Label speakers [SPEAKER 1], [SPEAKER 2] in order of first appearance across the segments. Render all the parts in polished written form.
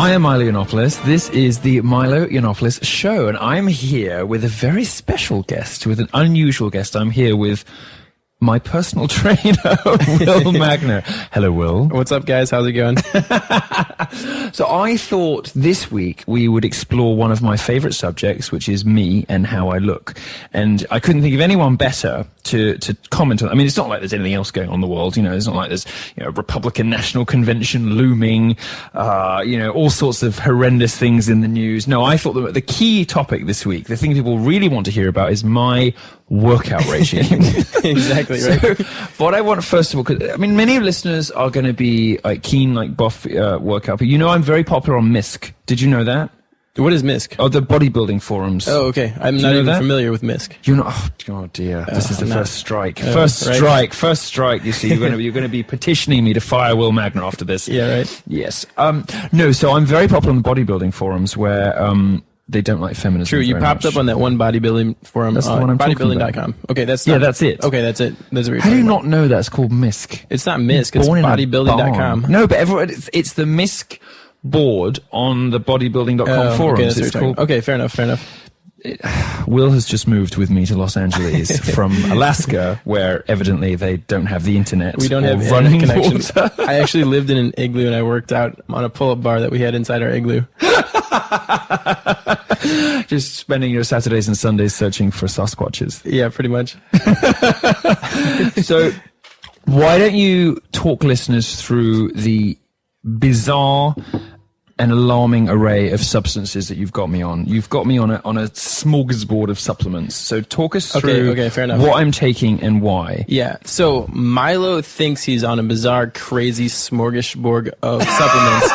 [SPEAKER 1] I am Milo Yiannopoulos. This is the Milo Yiannopoulos Show, and I'm here with a very special guest, with an unusual guest. I'm here with my personal trainer, Will Magner. Hello, Will.
[SPEAKER 2] What's up, guys? How's it going?
[SPEAKER 1] So I thought this week we would explore one of my favorite subjects, which is me and how I look. And I couldn't think of anyone better to comment on. I mean, it's not like there's anything else going on in the world. You know, it's not like there's, you know, a Republican National Convention looming, you know, all sorts of horrendous things in the news. No, I thought the key topic this week, the thing people really want to hear about, is my workout regime.
[SPEAKER 2] Exactly right.
[SPEAKER 1] So, what I want, first of all, 'cause, I mean, many listeners are going to be like keen, like buff workout, but you know, I'm very popular on MISC. Did you know that?
[SPEAKER 2] What is MISC?
[SPEAKER 1] Oh, the bodybuilding forums.
[SPEAKER 2] Oh, okay. I'm not even familiar with MISC.
[SPEAKER 1] You're not. Oh dear. This is the first strike. First strike. You see, you're going to be petitioning me to fire Will Magner after this.
[SPEAKER 2] Yeah, right.
[SPEAKER 1] Yes. No. So I'm very popular on the bodybuilding forums where they don't like feminism.
[SPEAKER 2] True. You popped up on that one bodybuilding forum.
[SPEAKER 1] That's the one I'm
[SPEAKER 2] bodybuilding.com. Okay, that's
[SPEAKER 1] it.
[SPEAKER 2] Okay, that's it. That's what you're
[SPEAKER 1] How do you
[SPEAKER 2] talking
[SPEAKER 1] not know that's called MISC?
[SPEAKER 2] It's not MISC. It's bodybuilding.com.
[SPEAKER 1] No, but everyone, it's the MISC board on the bodybuilding.com forums.
[SPEAKER 2] Okay, it's called. Okay, fair enough.
[SPEAKER 1] Will has just moved with me to Los Angeles from Alaska, where evidently they don't have the internet.
[SPEAKER 2] We don't have running connections. I actually lived in an igloo and I worked out on a pull-up bar that we had inside our igloo.
[SPEAKER 1] Just spending your Saturdays and Sundays searching for Sasquatches.
[SPEAKER 2] Yeah, pretty much.
[SPEAKER 1] So, why don't you talk listeners through the bizarre and alarming array of substances that you've got me on? You've got me on a smorgasbord of supplements. So talk us through
[SPEAKER 2] fair enough.
[SPEAKER 1] What I'm taking and why.
[SPEAKER 2] Yeah, so Milo thinks he's on a bizarre, crazy smorgasbord of supplements.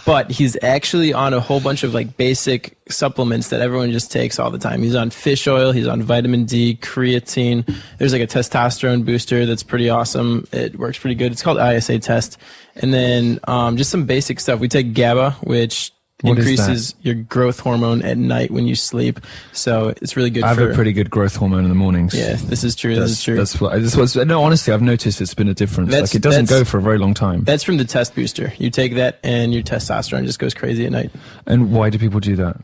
[SPEAKER 2] But he's actually on a whole bunch of like basic supplements that everyone just takes all the time. He's on fish oil, he's on vitamin D, creatine. There's like a testosterone booster that's pretty awesome. It works pretty good. It's called ISA test. And then just some basic stuff. We take GABA, which increases your growth hormone at night when you sleep. So it's really good. I
[SPEAKER 1] have a pretty good growth hormone in the mornings.
[SPEAKER 2] Yeah, this is true.
[SPEAKER 1] No, honestly, I've noticed it's been a difference. Like it doesn't go for a very long time.
[SPEAKER 2] That's from the test booster. You take that and your testosterone just goes crazy at night.
[SPEAKER 1] And why do people do that?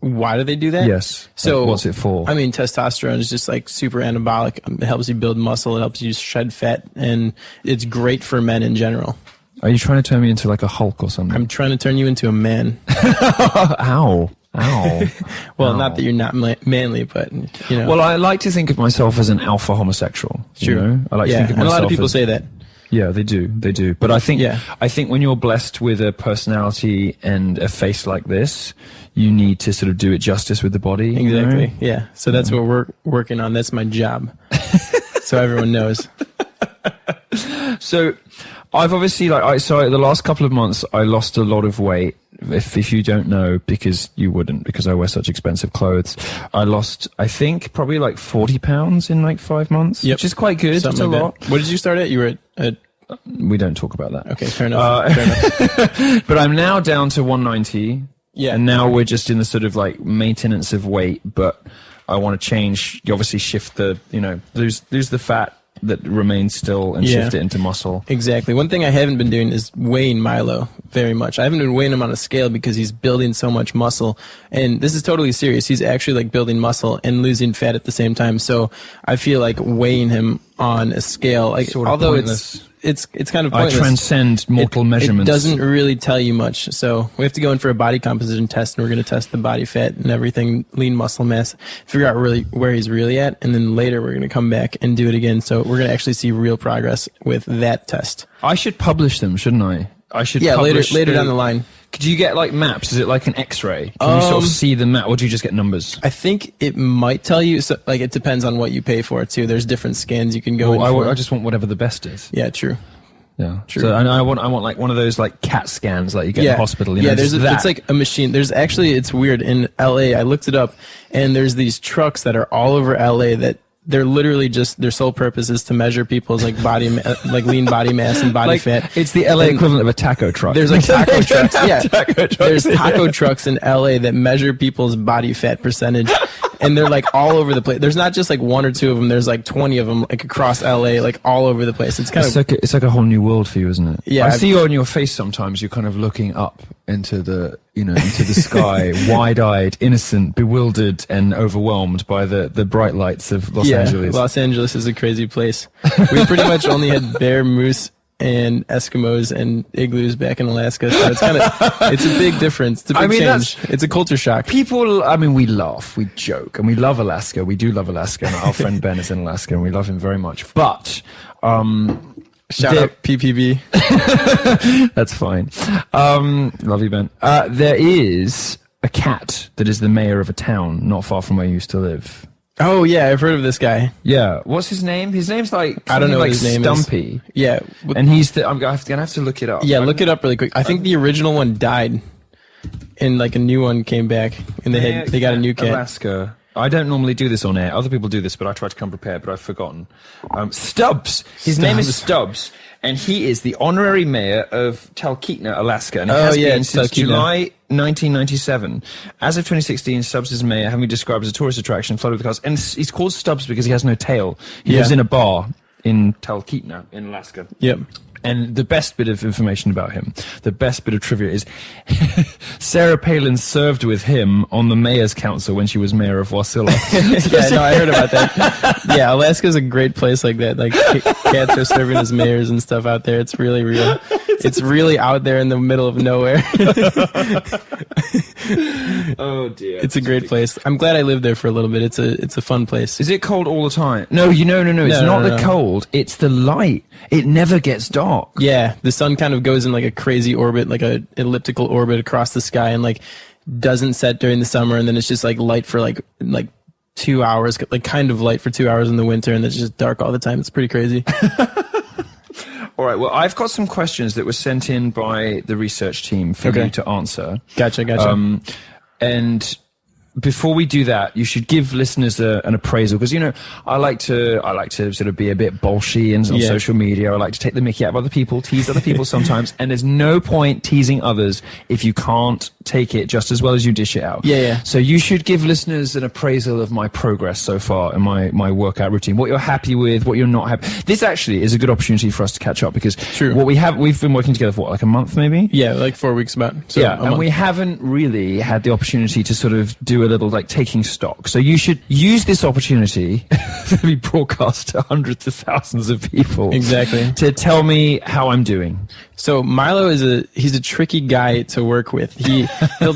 [SPEAKER 2] Why do they do that?
[SPEAKER 1] Yes.
[SPEAKER 2] So
[SPEAKER 1] like, what's it for?
[SPEAKER 2] I mean, testosterone is just like super anabolic. It helps you build muscle. It helps you shed fat, and it's great for men in general.
[SPEAKER 1] Are you trying to turn me into like a Hulk or something?
[SPEAKER 2] I'm trying to turn you into a man.
[SPEAKER 1] Ow.
[SPEAKER 2] Well, not that you're not manly, but, you know.
[SPEAKER 1] Well, I like to think of myself as an alpha homosexual.
[SPEAKER 2] True.
[SPEAKER 1] You know? I like to think of myself
[SPEAKER 2] and a lot of people say that.
[SPEAKER 1] Yeah, they do. But I think when you're blessed with a personality and a face like this, you need to sort of do it justice with the body.
[SPEAKER 2] Exactly.
[SPEAKER 1] You know?
[SPEAKER 2] Yeah. So that's what we're working on. That's my job. So everyone knows.
[SPEAKER 1] So I've obviously so the last couple of months I lost a lot of weight. If you don't know, because you wouldn't, because I wear such expensive clothes, I lost, I think, probably like 40 pounds in like 5 months, which is quite good. It's a lot.
[SPEAKER 2] What did you start at? You were at
[SPEAKER 1] we don't talk about that.
[SPEAKER 2] Okay, fair enough.
[SPEAKER 1] But I'm now down to 190.
[SPEAKER 2] Yeah.
[SPEAKER 1] And now we're just in the sort of like maintenance of weight, but I want to change, you obviously shift the, you know, lose the fat that remains still and shift it into muscle.
[SPEAKER 2] Exactly. One thing I haven't been doing is weighing Milo very much. I haven't been weighing him on a scale because he's building so much muscle. And this is totally serious. He's actually like building muscle and losing fat at the same time. So I feel like weighing him on a scale, like,
[SPEAKER 1] sort of
[SPEAKER 2] although
[SPEAKER 1] pointless.
[SPEAKER 2] It's kind of pointless.
[SPEAKER 1] I transcend mortal measurements.
[SPEAKER 2] It doesn't really tell you much. So we have to go in for a body composition test, and we're going to test the body fat and everything, lean muscle mass, figure out really where he's really at, and then later we're going to come back and do it again. So we're going to actually see real progress with that test.
[SPEAKER 1] I should publish them, shouldn't I? I should.
[SPEAKER 2] Yeah, later down the line.
[SPEAKER 1] Do you get like maps? Is it like an X-ray? Can you sort of see the map, or do you just get numbers?
[SPEAKER 2] I think it might tell you. So, like, it depends on what you pay for it too. There's different scans you can go in for.
[SPEAKER 1] I just want whatever the best is.
[SPEAKER 2] Yeah, true.
[SPEAKER 1] Yeah,
[SPEAKER 2] true.
[SPEAKER 1] So I want like one of those like CAT scans like you get in the hospital. You know,
[SPEAKER 2] it's like a machine. There's actually, it's weird, in LA, I looked it up, and there's these trucks that are all over LA that they're literally just, their sole purpose is to measure people's like body, like lean body mass and body fat.
[SPEAKER 1] It's the LA equivalent of a taco truck.
[SPEAKER 2] There's like taco trucks. Yeah,
[SPEAKER 1] taco trucks.
[SPEAKER 2] There's taco trucks in LA that measure people's body fat percentage. and they're like all over the place. There's not just like one or two of them. There's like 20 of them, like across LA, like all over the place. It's kind of
[SPEAKER 1] it's like a whole new world for you, isn't it?
[SPEAKER 2] Yeah,
[SPEAKER 1] I see you on your face sometimes. You're kind of looking up into the into the sky, wide-eyed, innocent, bewildered, and overwhelmed by the bright lights of Los Angeles.
[SPEAKER 2] Los Angeles is a crazy place. We pretty much only had bear, moose, and Eskimos and igloos back in Alaska, so it's a big difference. It's a big change. It's a culture shock.
[SPEAKER 1] People, we laugh, we joke, and we love Alaska. We do love Alaska, and our friend Ben is in Alaska, and we love him very much. But
[SPEAKER 2] shout out PPB.
[SPEAKER 1] That's fine. Love you, Ben. There is a cat that is the mayor of a town not far from where you used to live.
[SPEAKER 2] Oh yeah, I've heard of this guy.
[SPEAKER 1] Yeah, what's his name? His name's like
[SPEAKER 2] I don't know
[SPEAKER 1] like
[SPEAKER 2] what his name
[SPEAKER 1] Stumpy.
[SPEAKER 2] is. Yeah,
[SPEAKER 1] and he's I'm gonna have to look it up.
[SPEAKER 2] Yeah, look it up really quick. I think the original one died, and like a new one came back, and they got a new cat.
[SPEAKER 1] Alaska. I don't normally do this on air. Other people do this, but I try to come prepared. But I've forgotten. Stubbs. His name is Stubbs, and he is the honorary mayor of Talkeetna, Alaska, and has been since July 1997. As of 2016, Stubbs is mayor, having been described as a tourist attraction, flooded with cars. And he's called Stubbs because he has no tail. He lives in a bar in Talkeetna, in Alaska.
[SPEAKER 2] Yep.
[SPEAKER 1] And the best bit of information about him, the best bit of trivia is Sarah Palin served with him on the mayor's council when she was mayor of Wasilla.
[SPEAKER 2] Yeah, no, I heard about that. Yeah, Alaska's a great place like that. Like cats are serving as mayors and stuff out there. It's really real. It's really out there in the middle of nowhere.
[SPEAKER 1] Oh dear.
[SPEAKER 2] It's a great place. I'm glad I lived there for a little bit. It's a fun place.
[SPEAKER 1] Is it cold all the time? No, It's not the cold. It's the light. It never gets dark.
[SPEAKER 2] Yeah, the sun kind of goes in like a crazy orbit, like a elliptical orbit across the sky, and like doesn't set during the summer, and then it's just like light for like 2 hours, like kind of light for 2 hours in the winter, and it's just dark all the time. It's pretty crazy.
[SPEAKER 1] All right, well, I've got some questions that were sent in by the research team for you to answer.
[SPEAKER 2] Gotcha.
[SPEAKER 1] And before we do that, you should give listeners an appraisal, because I like to sort of be a bit bolshy on social media. I like to take the mickey out of other people, tease other people sometimes, and there's no point teasing others if you can't take it just as well as you dish it out.
[SPEAKER 2] Yeah. So
[SPEAKER 1] you should give listeners an appraisal of my progress so far in my workout routine, what you're happy with, what you're not happy. This actually is a good opportunity for us to catch up, because we've been working together for like a month maybe?
[SPEAKER 2] Yeah, like 4 weeks about. So
[SPEAKER 1] and we haven't really had the opportunity to sort of do a little like taking stock. So you should use this opportunity to be broadcast to hundreds of thousands of people.
[SPEAKER 2] Exactly.
[SPEAKER 1] To tell me how I'm doing.
[SPEAKER 2] So Milo he's a tricky guy to work with. He'll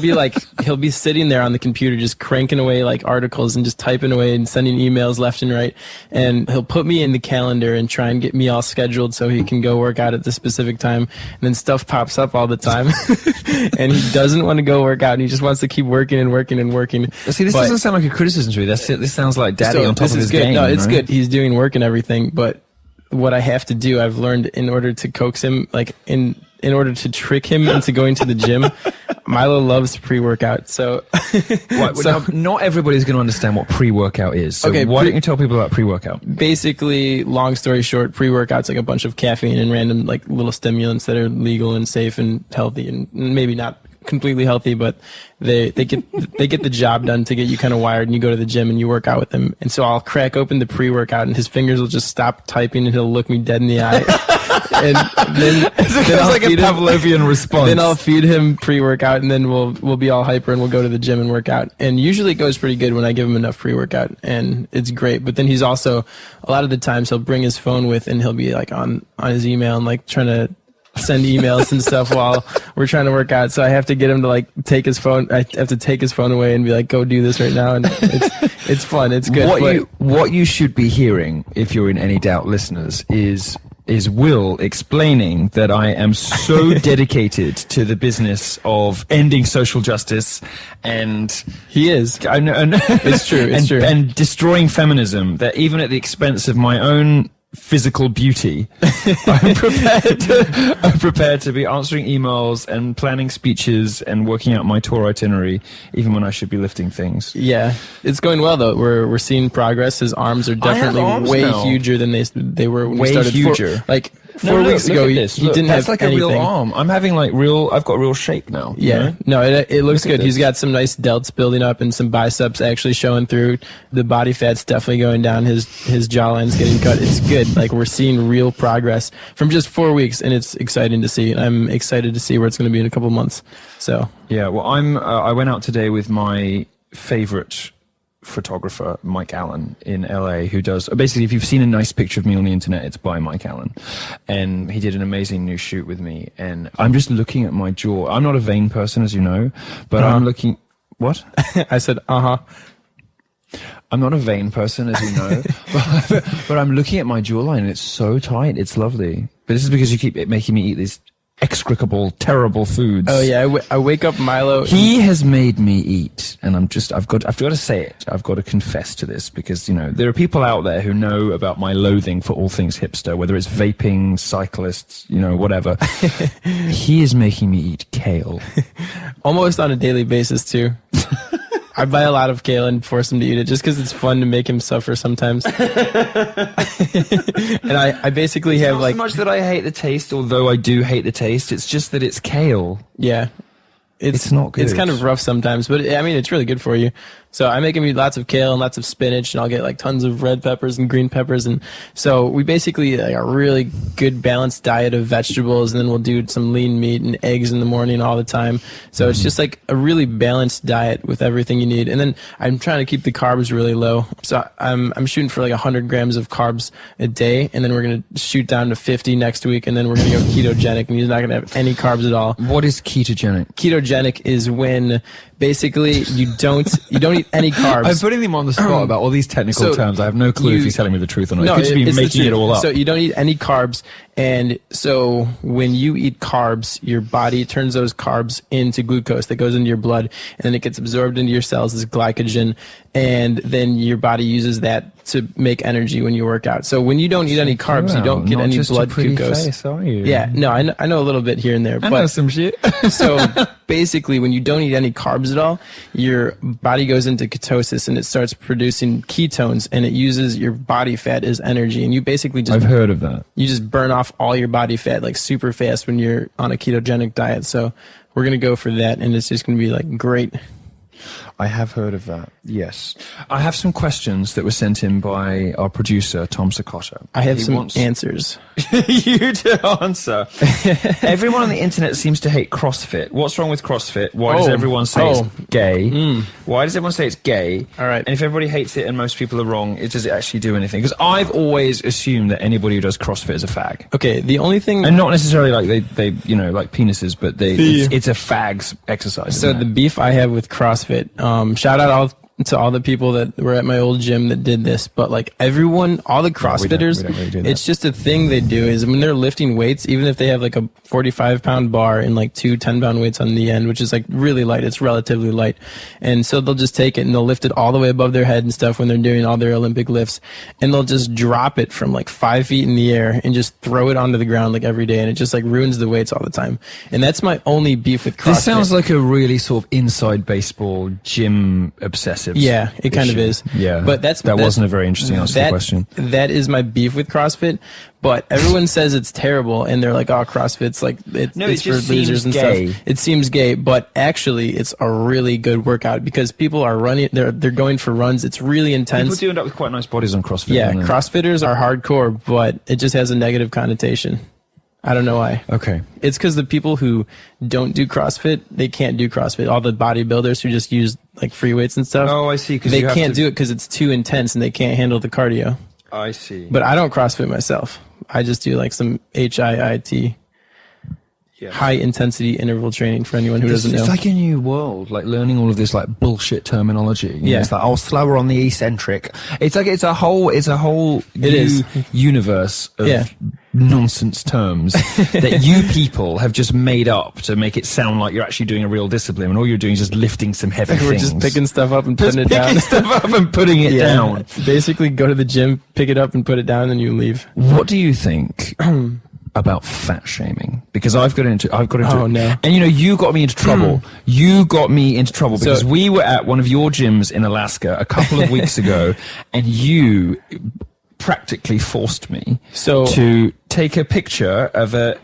[SPEAKER 2] be sitting there on the computer just cranking away like articles and just typing away and sending emails left and right. And he'll put me in the calendar and try and get me all scheduled so he can go work out at the specific time. And then stuff pops up all the time. And he doesn't want to go work out, and he just wants to keep working and working and working.
[SPEAKER 1] See, this doesn't sound like a criticism to me. This sounds like daddy on top of his game.
[SPEAKER 2] No, it's good. He's doing work and everything, but what I have to do, I've learned in order to coax him, like in order to trick him into going to the gym. Milo loves pre-workout, so,
[SPEAKER 1] not everybody's going to understand what pre-workout is. So why don't you tell people about pre-workout?
[SPEAKER 2] Basically, long story short, pre-workout's like a bunch of caffeine and random like little stimulants that are legal and safe and healthy, and maybe not completely healthy, but they get the job done to get you kind of wired, and you go to the gym and you work out with them. And so I'll crack open the pre-workout, and his fingers will just stop typing, and he'll look me dead in the eye. And then
[SPEAKER 1] it's like a Pavlovian response.
[SPEAKER 2] Then I'll feed him pre-workout, and then we'll be all hyper, and we'll go to the gym and work out. And usually it goes pretty good when I give him enough pre-workout, and it's great. But then he's also, a lot of the times he'll bring his phone with, and he'll be like on his email and like trying to send emails and stuff while we're trying to work out. So I have to get him to like take his phone. I have to take his phone away and be like, go do this right now. And it's fun. It's good.
[SPEAKER 1] What you should be hearing, if you're in any doubt, listeners, is Will explaining that I am so dedicated to the business of ending social justice, and
[SPEAKER 2] he is. It's true. It's true.
[SPEAKER 1] And destroying feminism, that even at the expense of my own physical beauty, I'm prepared to be answering emails and planning speeches and working out my tour itinerary, even when I should be lifting things.
[SPEAKER 2] Yeah, it's going well though. We're seeing progress. His arms are definitely way huger than they were when we started. 4 weeks ago, he
[SPEAKER 1] Look,
[SPEAKER 2] didn't
[SPEAKER 1] that's
[SPEAKER 2] have
[SPEAKER 1] like
[SPEAKER 2] anything.
[SPEAKER 1] a real arm. I'm having like I've got real shape now.
[SPEAKER 2] Yeah, no, it looks
[SPEAKER 1] Look at
[SPEAKER 2] good. He's
[SPEAKER 1] this.
[SPEAKER 2] got some nice delts building up and some biceps actually showing through. The body fat's definitely going down. His jawline's getting cut. It's good. Like, we're seeing real progress from just 4 weeks, and it's exciting to see. I'm excited to see where it's going to be in a couple months. So
[SPEAKER 1] Yeah, well, I went out today with my favorite photographer, Mike Allen, in LA, who does basically, if you've seen a nice picture of me on the internet, it's by Mike Allen, and he did an amazing new shoot with me. And I'm just looking at my jaw. I'm not a vain person, as you know, but I'm looking. What?
[SPEAKER 2] I said, I'm
[SPEAKER 1] not a vain person, as you know, but I'm looking at my jawline, and it's so tight. It's lovely. But this is because you keep making me eat these execrable, terrible foods.
[SPEAKER 2] Oh yeah, I wake up Milo.
[SPEAKER 1] He has made me eat, and I've got to say it. I've got to confess to this, because, you know, there are people out there who know about my loathing for all things hipster, whether it's vaping, cyclists, you know, whatever. He is making me eat kale. Almost
[SPEAKER 2] on a daily basis too. I buy a lot of kale and force him to eat it just because it's fun to make him suffer sometimes. And I basically have
[SPEAKER 1] not
[SPEAKER 2] like
[SPEAKER 1] so much that I hate the taste, although I do hate the taste. It's just that it's kale.
[SPEAKER 2] Yeah.
[SPEAKER 1] It's not good.
[SPEAKER 2] It's kind of rough sometimes, but I mean, it's really good for you. So I make him eat lots of kale and lots of spinach, and I'll get like tons of red peppers and green peppers. And so we basically like a really good balanced diet of vegetables, and then we'll do some lean meat and eggs in the morning all the time. So it's just like a really balanced diet with everything you need. And then I'm trying to keep the carbs really low. So I'm shooting for like 100 grams of carbs a day, and then we're going to shoot down to 50 next week, and then we're going to go ketogenic, and he's not going to have any carbs at all.
[SPEAKER 1] What is ketogenic?
[SPEAKER 2] Ketogenic is when basically you don't eat any carbs.
[SPEAKER 1] I'm putting him on the spot about all these technical terms. I have no clue if he's telling me the truth or not.
[SPEAKER 2] No,
[SPEAKER 1] he could just be making it all up.
[SPEAKER 2] So you don't eat any carbs, and so when you eat carbs, your body turns those carbs into glucose that goes into your blood, and then it gets absorbed into your cells as glycogen, and then your body uses that to make energy when you work out. So when you don't eat any carbs, you don't get
[SPEAKER 1] not
[SPEAKER 2] any
[SPEAKER 1] just
[SPEAKER 2] blood
[SPEAKER 1] a pretty
[SPEAKER 2] glucose.
[SPEAKER 1] Face, are you?
[SPEAKER 2] Yeah, no, I know a little bit here and there.
[SPEAKER 1] I know some shit.
[SPEAKER 2] So basically, when you don't eat any carbs at all, your body goes into ketosis, and it starts producing ketones, and it uses your body fat as energy. And you basically just...
[SPEAKER 1] I've heard of that.
[SPEAKER 2] You just burn off all your body fat like super fast when you're on a ketogenic diet. So we're going to go for that, and it's just going to be like great.
[SPEAKER 1] I have heard of that, yes. I have some questions that were sent in by our producer, Tom Sakota.
[SPEAKER 2] I have some answers.
[SPEAKER 1] You to answer. Everyone on the internet seems to hate CrossFit. What's wrong with CrossFit? Why does everyone say it's gay? Why does everyone say it's gay?
[SPEAKER 2] All right.
[SPEAKER 1] And if everybody hates it and most people are wrong, does it actually do anything? Because I've always assumed that anybody who does CrossFit is a fag.
[SPEAKER 2] Okay, the only thing...
[SPEAKER 1] And not necessarily like they you know, like penises, but it's a fag's exercise.
[SPEAKER 2] So the beef I have with CrossFit, shout out to all the people that were at my old gym that did this, but like everyone, all the CrossFitters,
[SPEAKER 1] we don't really do that.
[SPEAKER 2] It's just a thing they do is when they're lifting weights, even if they have like a 45-pound bar and like 2 10-pound weights on the end, which is like really light, it's relatively light. And so they'll just take it and they'll lift it all the way above their head and stuff when they're doing all their Olympic lifts. And they'll just drop it from like 5 feet in the air and just throw it onto the ground like every day. And it just like ruins the weights all the time. And that's my only beef with CrossFit.
[SPEAKER 1] This sounds like a really sort of inside baseball gym obsessive.
[SPEAKER 2] Yeah, it kind of is.
[SPEAKER 1] Yeah,
[SPEAKER 2] but that
[SPEAKER 1] wasn't a very interesting answer to the question.
[SPEAKER 2] That is my beef with CrossFit. But everyone says it's terrible, and they're like, "Oh, CrossFit's like it's for losers and stuff." It seems gay, but actually, it's a really good workout because people are running. They're going for runs. It's really intense.
[SPEAKER 1] People do end up with quite nice bodies on CrossFit.
[SPEAKER 2] Yeah, CrossFitters are hardcore, but it just has a negative connotation. I don't know why.
[SPEAKER 1] Okay.
[SPEAKER 2] It's because the people who don't do CrossFit, they can't do CrossFit. All the bodybuilders who just use like free weights and stuff.
[SPEAKER 1] Oh, I see.
[SPEAKER 2] They can't do it because it's too intense and they can't handle the cardio.
[SPEAKER 1] I see.
[SPEAKER 2] But I don't CrossFit myself. I just do like some HIIT. Yeah. High intensity interval training for anyone who doesn't know.
[SPEAKER 1] It's like a new world, like learning all of this like bullshit terminology. You know, it's like, slower on the eccentric. It's like it's a whole universe of nonsense terms that you people have just made up to make it sound like you're actually doing a real discipline, and all you're doing is just lifting some heavy things.
[SPEAKER 2] We're just picking stuff up and putting it down.
[SPEAKER 1] Picking stuff up and putting it down.
[SPEAKER 2] Basically, go to the gym, pick it up, and put it down, and you leave.
[SPEAKER 1] What do you think about fat shaming? Because I've got into
[SPEAKER 2] Oh, no.
[SPEAKER 1] And you know, you got me into trouble. You got me into trouble because we were at one of your gyms in Alaska a couple of weeks ago, and you practically forced me
[SPEAKER 2] So-
[SPEAKER 1] to take a picture of a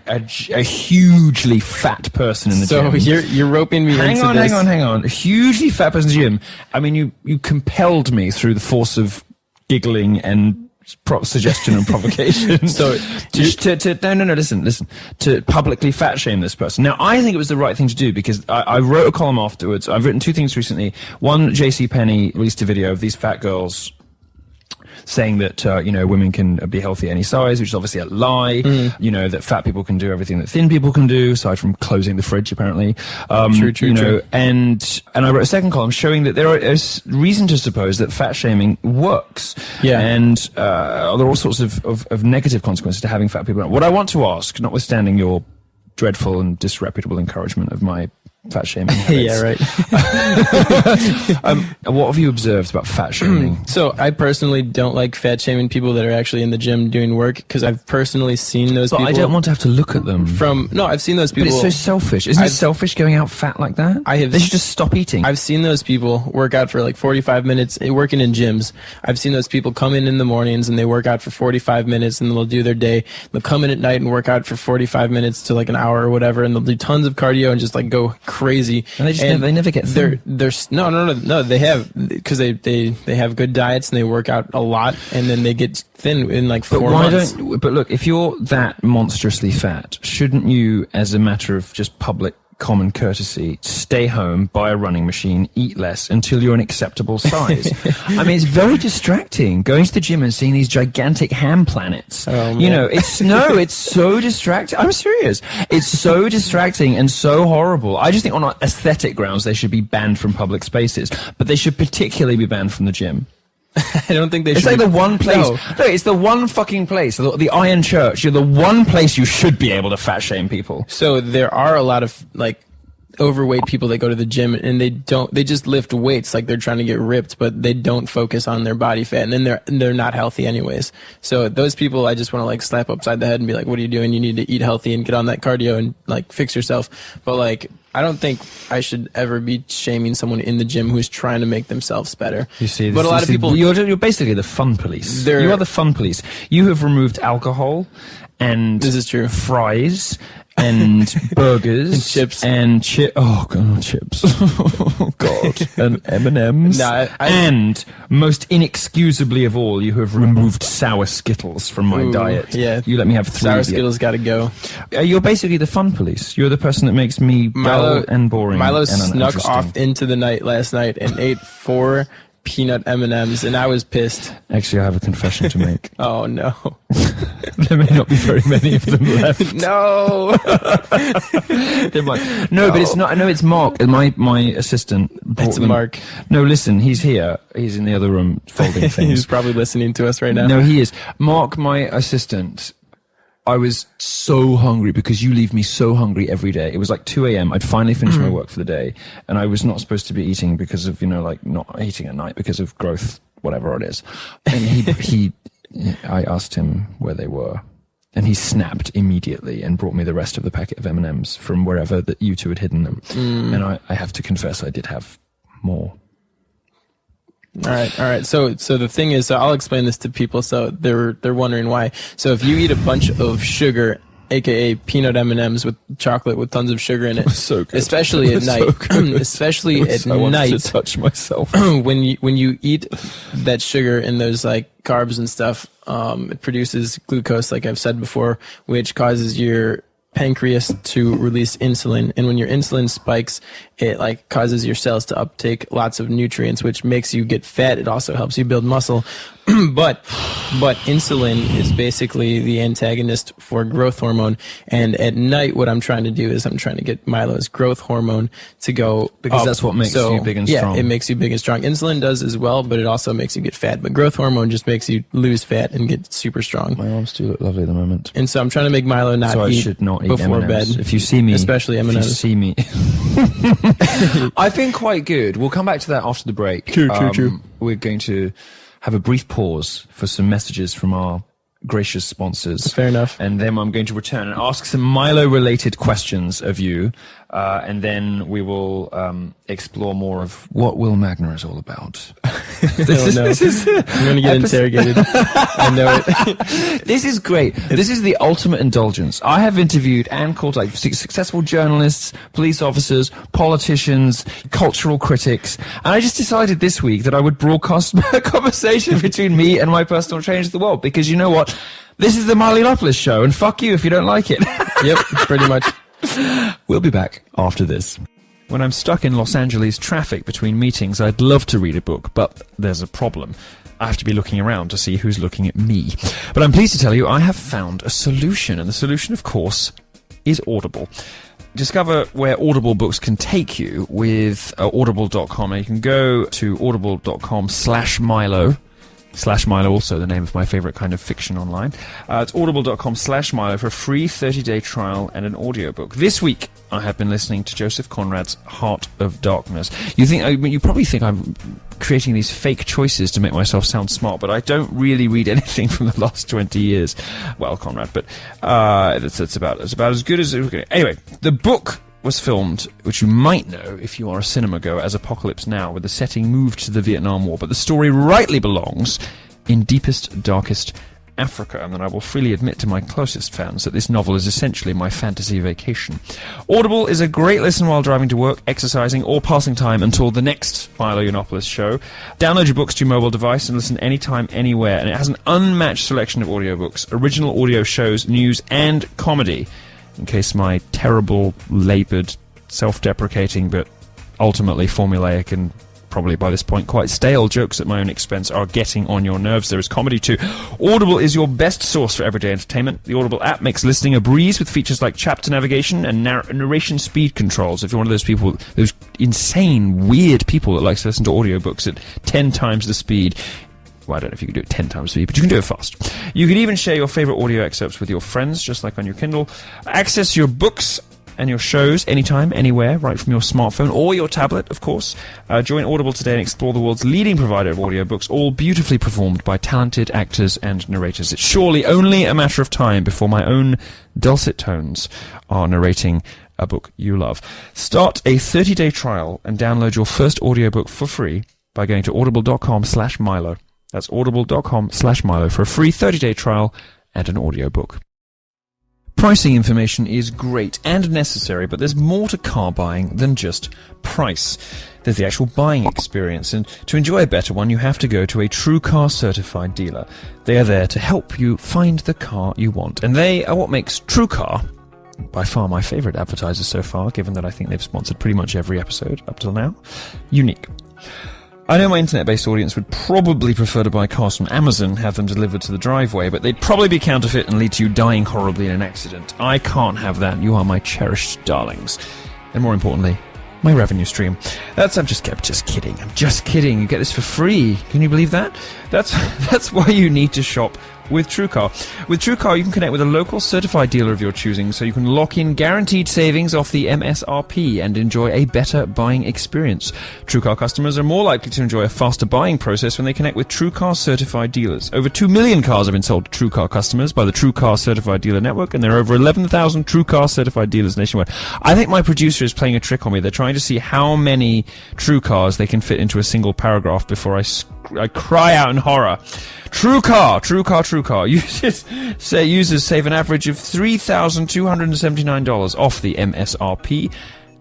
[SPEAKER 1] hugely fat person in the gym.
[SPEAKER 2] So you're roping me into this.
[SPEAKER 1] Hang on. A hugely fat person in the gym. I mean, you compelled me through the force of giggling and suggestion and provocation.
[SPEAKER 2] So
[SPEAKER 1] listen, to publicly fat shame this person. Now, I think it was the right thing to do because I wrote a column afterwards. I've written two things recently. One, JCPenney released a video of these fat girls saying that, women can be healthy any size, which is obviously a lie. That fat people can do everything that thin people can do, aside from closing the fridge, apparently.
[SPEAKER 2] True.
[SPEAKER 1] And I wrote a second column showing that there is reason to suppose that fat shaming works.
[SPEAKER 2] Yeah.
[SPEAKER 1] And there are all sorts of negative consequences to having fat people around. What I want to ask, notwithstanding your dreadful and disreputable encouragement of my fat shaming habits.
[SPEAKER 2] Yeah, right.
[SPEAKER 1] What have you observed about fat shaming?
[SPEAKER 2] So I personally don't like fat shaming people that are actually in the gym doing work because I've personally seen those
[SPEAKER 1] But
[SPEAKER 2] people.
[SPEAKER 1] I don't want to have to look at them.
[SPEAKER 2] I've seen those people.
[SPEAKER 1] But it's so selfish. Isn't it selfish going out fat like that? They should just stop eating.
[SPEAKER 2] I've seen those people work out for like 45 minutes, working in gyms. I've seen those people come in the mornings and they work out for 45 minutes and they'll do their day. They'll come in at night and work out for 45 minutes to like an hour or whatever, and they'll do tons of cardio and just like go crazy.
[SPEAKER 1] And they never get thin.
[SPEAKER 2] No. They have, because they have good diets and they work out a lot, and then they get thin in like 4 months.
[SPEAKER 1] But look, if you're that monstrously fat, shouldn't you, as a matter of just public common courtesy, stay home, buy a running machine, eat less until you're an acceptable size? I mean, it's very distracting going to the gym and seeing these gigantic ham planets. It's so distracting. I'm serious. It's so distracting and so horrible. I just think on aesthetic grounds they should be banned from public spaces, but they should particularly be banned from the gym.
[SPEAKER 2] I don't think they should.
[SPEAKER 1] It's like the one place. No, it's the one fucking place. The Iron Church. You're the one place you should be able to fat shame people.
[SPEAKER 2] So there are a lot of like overweight people that go to the gym and they just lift weights like they're trying to get ripped, but they don't focus on their body fat, and then they're not healthy anyways. So those people I just want to like slap upside the head and be like, what are you doing? You need to eat healthy and get on that cardio and like fix yourself. But like, I don't think I should ever be shaming someone in the gym who's trying to make themselves better.
[SPEAKER 1] You see,
[SPEAKER 2] but a lot of people,
[SPEAKER 1] you're basically the fun police. You are the fun police. You have removed alcohol and
[SPEAKER 2] this is true,
[SPEAKER 1] fries and burgers
[SPEAKER 2] and chips
[SPEAKER 1] oh god, chips. Oh god, and M&Ms. And most inexcusably of all, you have removed sour Skittles from my diet.
[SPEAKER 2] Yeah,
[SPEAKER 1] you let me have 3.
[SPEAKER 2] Sour Skittles got to go.
[SPEAKER 1] You're basically the fun police. You're the person that makes me dull and boring.
[SPEAKER 2] Milo
[SPEAKER 1] and
[SPEAKER 2] snuck off into the night last night and ate 4 peanut M&Ms, and I was pissed.
[SPEAKER 1] Actually, I have a confession to make.
[SPEAKER 2] Oh no.
[SPEAKER 1] There may not be very many of them left.
[SPEAKER 2] No.
[SPEAKER 1] No, but it's not. No, it's Mark, my assistant.
[SPEAKER 2] It's Mark.
[SPEAKER 1] No, listen, he's here. He's in the other room folding things.
[SPEAKER 2] He's probably listening to us right now.
[SPEAKER 1] No, he is. Mark, my assistant. I was so hungry because you leave me so hungry every day. It was like 2 a.m. I'd finally finished my work for the day, and I was not supposed to be eating because of, not eating at night because of growth, whatever it is. And I asked him where they were, and he snapped immediately and brought me the rest of the packet of M&Ms from wherever that you two had hidden them. And I have to confess, I did have more.
[SPEAKER 2] All right. So the thing is, I'll explain this to people so they're wondering why. So if you eat a bunch of sugar, aka peanut M&Ms with chocolate with tons of sugar in it,
[SPEAKER 1] so good.
[SPEAKER 2] especially at night, especially at
[SPEAKER 1] I
[SPEAKER 2] night,
[SPEAKER 1] wanted to touch myself.
[SPEAKER 2] when you eat that sugar and those like carbs and stuff, it produces glucose, like I've said before, which causes your pancreas to release insulin, and when your insulin spikes, it like causes your cells to uptake lots of nutrients, which makes you get fat. It also helps you build muscle. but insulin is basically the antagonist for growth hormone, and at night what I'm trying to do is I'm trying to get Milo's growth hormone to go
[SPEAKER 1] because
[SPEAKER 2] up.
[SPEAKER 1] That's what makes you big and strong.
[SPEAKER 2] Yeah, it makes you big and strong. Insulin does as well, but it also makes you get fat. But growth hormone just makes you lose fat and get super strong.
[SPEAKER 1] My arms do look lovely at the moment.
[SPEAKER 2] And so I'm trying to make Milo not
[SPEAKER 1] so
[SPEAKER 2] eat
[SPEAKER 1] I should not eat
[SPEAKER 2] before
[SPEAKER 1] M&Ms.
[SPEAKER 2] bed.
[SPEAKER 1] If you see me,
[SPEAKER 2] especially M&Ms.
[SPEAKER 1] If you see me, I've been quite good. We'll come back to that after the break.
[SPEAKER 2] True.
[SPEAKER 1] We're going to have a brief pause for some messages from our gracious sponsors.
[SPEAKER 2] Fair enough.
[SPEAKER 1] And then I'm going to return and ask some Milo-related questions of you, and then we will explore more of what Will Magner is all about.
[SPEAKER 2] I'm going to get interrogated. I know it.
[SPEAKER 1] This is great. This is the ultimate indulgence. I have interviewed and called like successful journalists, police officers, politicians, cultural critics, and I just decided this week that I would broadcast a conversation between me and my personal change of the world, because you know what? This is the Milo Yiannopoulos show, and fuck you if you don't like it.
[SPEAKER 2] Yep, pretty much.
[SPEAKER 1] We'll be back after this. When I'm stuck in Los Angeles traffic between meetings, I'd love to read a book, but there's a problem. I have to be looking around to see who's looking at me. But I'm pleased to tell you I have found a solution, and the solution, of course, is Audible. Discover where Audible books can take you with audible.com. And you can go to audible.com/Milo. /Milo, also the name of my favorite kind of fiction online. It's audible.com/Milo for a free 30-day trial and an audiobook. This week, I have been listening to Joseph Conrad's Heart of Darkness. You probably think I'm creating these fake choices to make myself sound smart, but I don't really read anything from the last 20 years. Well, Conrad, but it's about as good as it. Anyway, the book was filmed, which you might know if you are a cinema goer, as Apocalypse Now, with the setting moved to the Vietnam War, but the story rightly belongs in deepest, darkest Africa, and then I will freely admit to my closest fans that this novel is essentially my fantasy vacation. Audible is a great listen while driving to work, exercising, or passing time until the next Milo Yiannopoulos show. Download your books to your mobile device and listen anytime, anywhere, and it has an unmatched selection of audiobooks, original audio shows, news, and comedy. In case my terrible, laboured, self-deprecating, but ultimately formulaic and probably by this point quite stale jokes at my own expense are getting on your nerves, there is comedy too. Audible is your best source for everyday entertainment. The Audible app makes listening a breeze with features like chapter navigation and narration speed controls. If you're one of those people, those insane, weird people that likes to listen to audiobooks at 10 times the speed, well, I don't know if you can do it 10 times speed, but you can do it fast. You can even share your favorite audio excerpts with your friends, just like on your Kindle. Access your books and your shows anytime, anywhere, right from your smartphone or your tablet, of course. Join Audible today and explore the world's leading provider of audiobooks, all beautifully performed by talented actors and narrators. It's surely only a matter of time before my own dulcet tones are narrating a book you love. Start a 30-day trial and download your first audiobook for free by going to audible.com/Milo. That's audible.com/Milo for a free 30-day trial and an audiobook. Pricing information is great and necessary, but there's more to car buying than just price. There's the actual buying experience, and to enjoy a better one, you have to go to a True Car certified dealer. They are there to help you find the car you want, and they are what makes True Car, by far my favourite advertiser so far, given that I think they've sponsored pretty much every episode up till now, unique. I know my internet-based audience would probably prefer to buy cars from Amazon, have them delivered to the driveway, but they'd probably be counterfeit and lead to you dying horribly in an accident. I can't have that. You are my cherished darlings. And more importantly, my revenue stream. I'm just kidding. I'm just kidding. You get this for free. Can you believe that? That's why you need to shop with TrueCar. With TrueCar, you can connect with a local certified dealer of your choosing, so you can lock in guaranteed savings off the MSRP and enjoy a better buying experience. TrueCar customers are more likely to enjoy a faster buying process when they connect with TrueCar certified dealers. Over 2 million cars have been sold to TrueCar customers by the TrueCar certified dealer network, and there are over 11,000 TrueCar certified dealers nationwide. I think my producer is playing a trick on me. They're trying to see how many TrueCars they can fit into a single paragraph before I cry out in horror. TrueCar. Users save an average of $3,279 off the MSRP,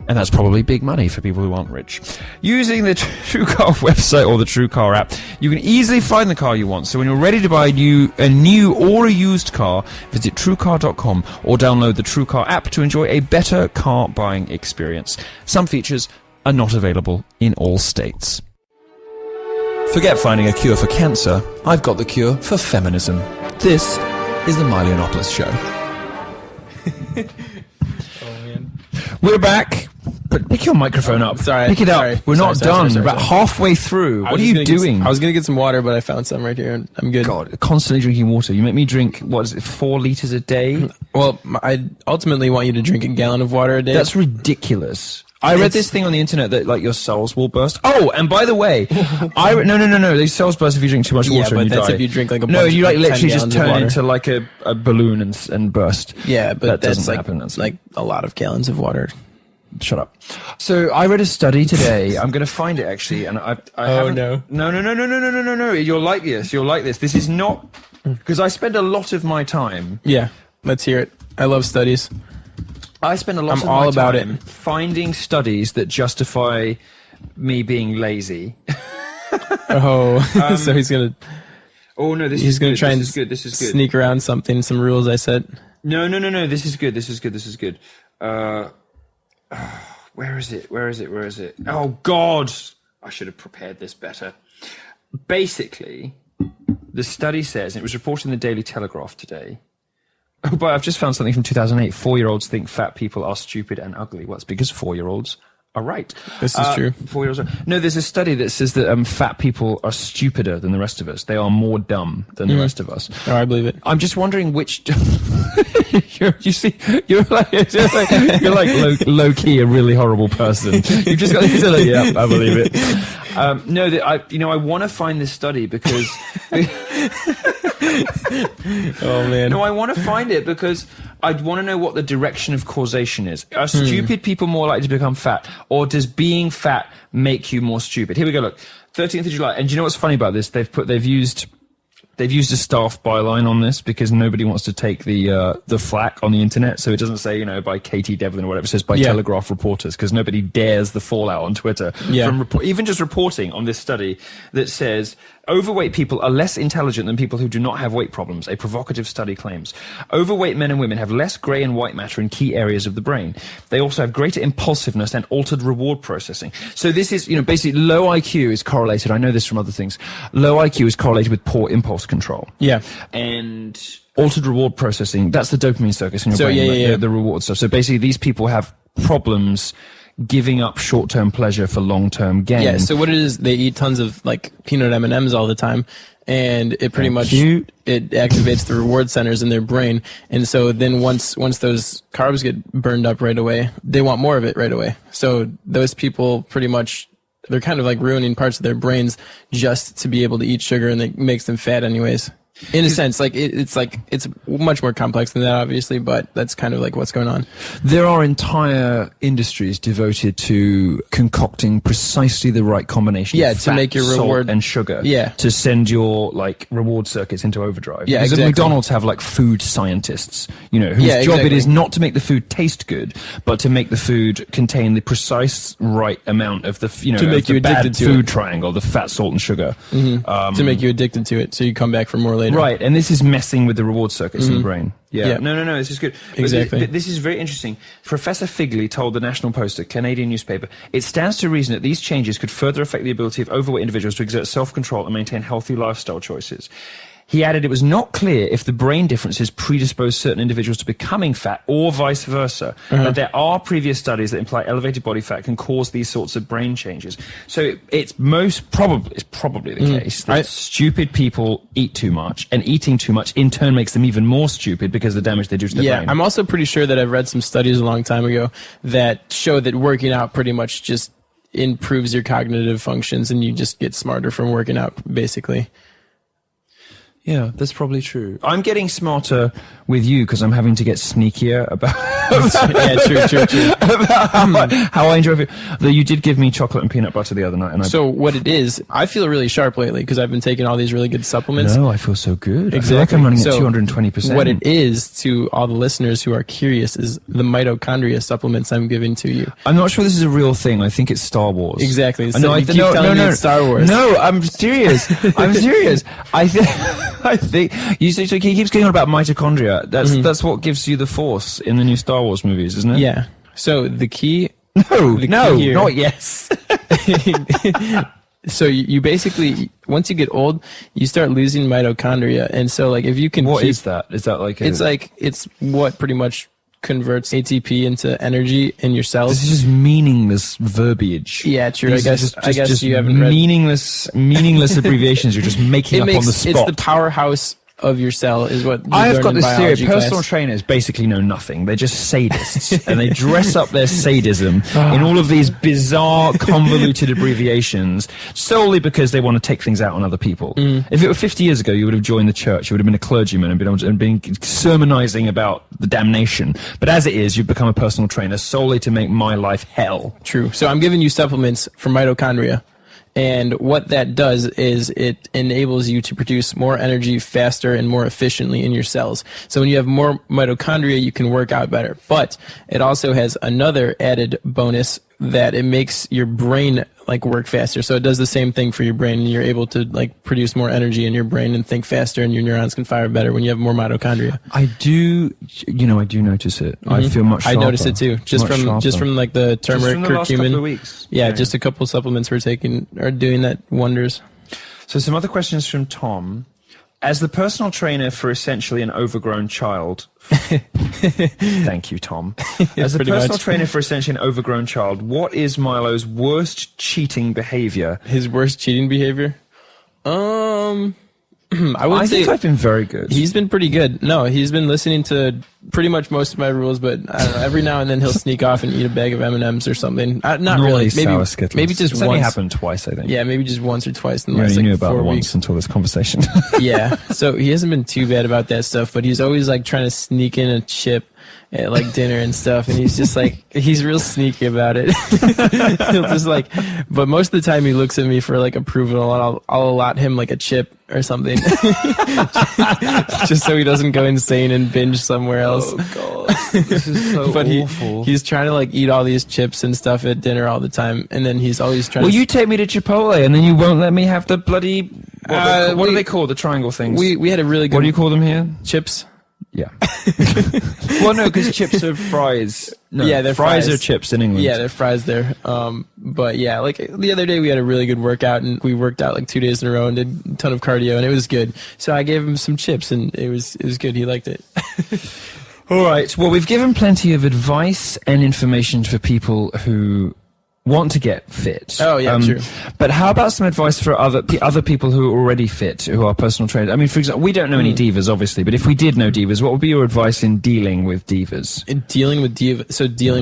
[SPEAKER 1] and that's probably big money for people who aren't rich. Using the TrueCar website or the TrueCar app, you can easily find the car you want. So when you're ready to buy a new or a used car, visit TrueCar.com or download the TrueCar app to enjoy a better car buying experience. Some features are not available in all states. Forget finding a cure for cancer. I've got the cure for feminism. This is the Milo Yiannopoulos Show.
[SPEAKER 2] Oh, man.
[SPEAKER 1] We're back. But pick your microphone up.
[SPEAKER 2] Sorry.
[SPEAKER 1] Pick it up.
[SPEAKER 2] Sorry.
[SPEAKER 1] We're not done.
[SPEAKER 2] Sorry.
[SPEAKER 1] We're about halfway through. What are you doing?
[SPEAKER 2] I was going to get some water, but I found some right here, and I'm good.
[SPEAKER 1] God, constantly drinking water. You make me drink, 4 liters a day?
[SPEAKER 2] Well, I ultimately want you to drink a gallon of water a day.
[SPEAKER 1] That's ridiculous. I read this thing on the internet that like your cells will burst. Oh, and by the way, no. These cells burst if you drink too much water and you die.
[SPEAKER 2] that's if you drink like a bunch
[SPEAKER 1] no, you like literally
[SPEAKER 2] 10
[SPEAKER 1] just
[SPEAKER 2] gallons of
[SPEAKER 1] turn
[SPEAKER 2] water.
[SPEAKER 1] into like a balloon and burst.
[SPEAKER 2] Yeah, but
[SPEAKER 1] that
[SPEAKER 2] that's
[SPEAKER 1] doesn't
[SPEAKER 2] like
[SPEAKER 1] happen. That's
[SPEAKER 2] like a lot of gallons of water.
[SPEAKER 1] Shut up. So I read a study today. I'm going to find it actually, and I haven't. No. You'll like this. You'll like this. This is not because I spend a lot of my time.
[SPEAKER 2] Yeah, let's hear it. I love studies.
[SPEAKER 1] I spend a lot of my time finding studies that justify me being lazy.
[SPEAKER 2] So he's gonna.
[SPEAKER 1] Oh no,
[SPEAKER 2] he's gonna try and
[SPEAKER 1] This is good.
[SPEAKER 2] Sneak around some rules I set.
[SPEAKER 1] No. This is good. Where is it? Oh God, I should have prepared this better. Basically, the study says, and it was reported in the Daily Telegraph today. Oh, but I've just found something from 2008. 4-year-olds think fat people are stupid and ugly. Well, it's because 4-year-olds are right.
[SPEAKER 2] This is true.
[SPEAKER 1] 4-year-olds are... No, there's a study that says that fat people are stupider than the rest of us. They are more dumb than the rest of us.
[SPEAKER 2] Oh, I believe it.
[SPEAKER 1] I'm just wondering which... you're like low key a really horrible person. You've just got to like, yeah, I believe it. I want to find this study because...
[SPEAKER 2] Oh man.
[SPEAKER 1] No, I want to find it because I'd want to know what the direction of causation is. Are stupid people more likely to become fat, or does being fat make you more stupid? Here we go. Look, 13th of July. And do you know what's funny about this? They've used a staff byline on this because nobody wants to take the flack on the internet. So it doesn't say, by Katie Devlin or whatever. It says by Telegraph reporters because nobody dares the fallout on Twitter from even just reporting on this study that says overweight people are less intelligent than people who do not have weight problems, a provocative study claims. Overweight men and women have less grey and white matter in key areas of the brain. They also have greater impulsiveness and altered reward processing. So this is, basically low IQ is correlated. I know this from other things. Low IQ is correlated with poor impulse control.
[SPEAKER 2] Yeah.
[SPEAKER 1] And altered reward processing, that's the dopamine circuit in your brain, the reward stuff. So basically these people have problems giving up short-term pleasure for long-term gain.
[SPEAKER 2] Yeah, so what it is, they eat tons of like peanut M&Ms all the time, and it pretty much it activates the reward centers in their brain. And so then once those carbs get burned up right away, they want more of it right away. So those people pretty much, they're kind of like ruining parts of their brains just to be able to eat sugar, and it makes them fat anyways. In a sense, like it's much more complex than that, obviously, but that's kind of like what's going on.
[SPEAKER 1] There are entire industries devoted to concocting precisely the right combination of fat,
[SPEAKER 2] make your
[SPEAKER 1] salt,
[SPEAKER 2] reward
[SPEAKER 1] and sugar to send your like reward circuits into overdrive.
[SPEAKER 2] Yeah,
[SPEAKER 1] because
[SPEAKER 2] exactly.
[SPEAKER 1] McDonald's have like food scientists, whose job it is not to make the food taste good, but to make the food contain the precise right amount of the
[SPEAKER 2] to make you addicted to
[SPEAKER 1] food triangle, the fat, salt, and sugar,
[SPEAKER 2] to make you addicted to it, so you come back for more later.
[SPEAKER 1] Right, and this is messing with the reward circuits in the brain. Yeah. No, this is good.
[SPEAKER 2] Exactly.
[SPEAKER 1] This is very interesting. Professor Figley told the National Post, a Canadian newspaper, it stands to reason that these changes could further affect the ability of overweight individuals to exert self-control and maintain healthy lifestyle choices. He added it was not clear if the brain differences predispose certain individuals to becoming fat or vice versa. But there are previous studies that imply elevated body fat can cause these sorts of brain changes. So it's probably the case that stupid people eat too much, and eating too much in turn makes them even more stupid because of the damage they do to their brain.
[SPEAKER 2] I'm also pretty sure that I've read some studies a long time ago that show that working out pretty much just improves your cognitive functions, and you just get smarter from working out, basically.
[SPEAKER 1] Yeah, that's probably true. I'm getting smarter with you because I'm having to get sneakier about
[SPEAKER 2] true.
[SPEAKER 1] about how I enjoy it. Though you did give me chocolate and peanut butter the other night. And
[SPEAKER 2] so what it is, I feel really sharp lately because I've been taking all these really good supplements.
[SPEAKER 1] No, I feel so good.
[SPEAKER 2] Exactly.
[SPEAKER 1] I feel like I'm running at 220%.
[SPEAKER 2] What it is, to all the listeners who are curious, is the mitochondria supplements I'm giving to you.
[SPEAKER 1] I'm not sure this is a real thing. I think it's Star Wars.
[SPEAKER 2] Exactly. So
[SPEAKER 1] no,
[SPEAKER 2] you keep telling me it's Star Wars.
[SPEAKER 1] No, I'm serious. I'm serious. I think so he keeps going on about mitochondria. That's what gives you the force in the new Star Wars movies, isn't it?
[SPEAKER 2] Yeah. So the key...
[SPEAKER 1] No, not yes.
[SPEAKER 2] So you basically, once you get old, you start losing mitochondria. And so like if you can
[SPEAKER 1] What is that? Is that like
[SPEAKER 2] it's what pretty much converts ATP into energy in your cells.
[SPEAKER 1] This is just meaningless verbiage.
[SPEAKER 2] Yeah, true. I guess
[SPEAKER 1] just
[SPEAKER 2] you haven't read
[SPEAKER 1] meaningless abbreviations you're just making up on the spot.
[SPEAKER 2] It's the powerhouse of your cell is what you
[SPEAKER 1] I've
[SPEAKER 2] learn
[SPEAKER 1] got
[SPEAKER 2] in
[SPEAKER 1] this theory.
[SPEAKER 2] biology
[SPEAKER 1] Personal
[SPEAKER 2] class.
[SPEAKER 1] trainers basically know nothing. They're just sadists, and they dress up their sadism in all of these bizarre, convoluted abbreviations solely because they want to take things out on other people. If it were 50 years ago, you would have joined the church. You would have been a clergyman and been sermonizing about the damnation. But as it is, you've become a personal trainer solely to make my life hell.
[SPEAKER 2] True. So I'm giving you supplements for mitochondria. And what that does is it enables you to produce more energy faster and more efficiently in your cells. So when you have more mitochondria, you can work out better. But it also has another added bonus that it makes your brain like work faster. So it does the same thing for your brain, and you're able to like produce more energy in your brain and think faster, and your neurons can fire better when you have more mitochondria.
[SPEAKER 1] I do notice it. I feel much sharper.
[SPEAKER 2] I notice it too. Just from like the turmeric,
[SPEAKER 1] the last
[SPEAKER 2] curcumin.
[SPEAKER 1] couple of weeks.
[SPEAKER 2] Yeah, just a couple supplements we're taking are doing that wonders.
[SPEAKER 1] So some other questions from Tom. As the personal trainer for essentially an overgrown child, thank you, Tom. As the personal trainer for essentially an overgrown child, what is Milo's worst cheating behavior?
[SPEAKER 2] His worst cheating behavior? I
[SPEAKER 1] think I've been very good.
[SPEAKER 2] He's been pretty good. No, he's been listening to pretty much most of my rules, but I don't know, every now and then he'll sneak off and eat a bag of M&Ms or something. Not really. Maybe just
[SPEAKER 1] it's
[SPEAKER 2] once.
[SPEAKER 1] only happened twice, I think.
[SPEAKER 2] Yeah, maybe just once or twice in the
[SPEAKER 1] You
[SPEAKER 2] last
[SPEAKER 1] only knew
[SPEAKER 2] like
[SPEAKER 1] about
[SPEAKER 2] 4
[SPEAKER 1] it
[SPEAKER 2] weeks.
[SPEAKER 1] once until this conversation.
[SPEAKER 2] Yeah, so he hasn't been too bad about that stuff, but he's always like trying to sneak in a chip at like dinner and stuff, and he's just like, he's real sneaky about it. He'll just like, but most of the time he looks at me for like approval, and I'll allot him like a chip or something, just so he doesn't go insane and binge somewhere else.
[SPEAKER 1] Oh god, this is so
[SPEAKER 2] but
[SPEAKER 1] awful.
[SPEAKER 2] He's trying to like eat all these chips and stuff at dinner all the time, and then he's always trying.
[SPEAKER 1] Well,
[SPEAKER 2] to...
[SPEAKER 1] you take me to Chipotle, and then you won't let me have the bloody. What do they call the triangle things?
[SPEAKER 2] We had a really good.
[SPEAKER 1] What do you call them here?
[SPEAKER 2] Chips.
[SPEAKER 1] Yeah. Well, no, because chips are fries. No,
[SPEAKER 2] yeah, they're
[SPEAKER 1] fries are chips in England.
[SPEAKER 2] Yeah, they're fries there. But yeah, like the other day we had a really good workout, and we worked out like 2 days in a row and did a ton of cardio, and it was good. So I gave him some chips, and it was good. He liked it.
[SPEAKER 1] All right. Well, we've given plenty of advice and information for people who want to get fit.
[SPEAKER 2] Oh yeah, true.
[SPEAKER 1] But how about some advice for other people who are already fit, who are personal trainers? I mean, for example, we don't know any divas, obviously, but if we did know divas, what would be your advice in dealing with divas?
[SPEAKER 2] Dealing with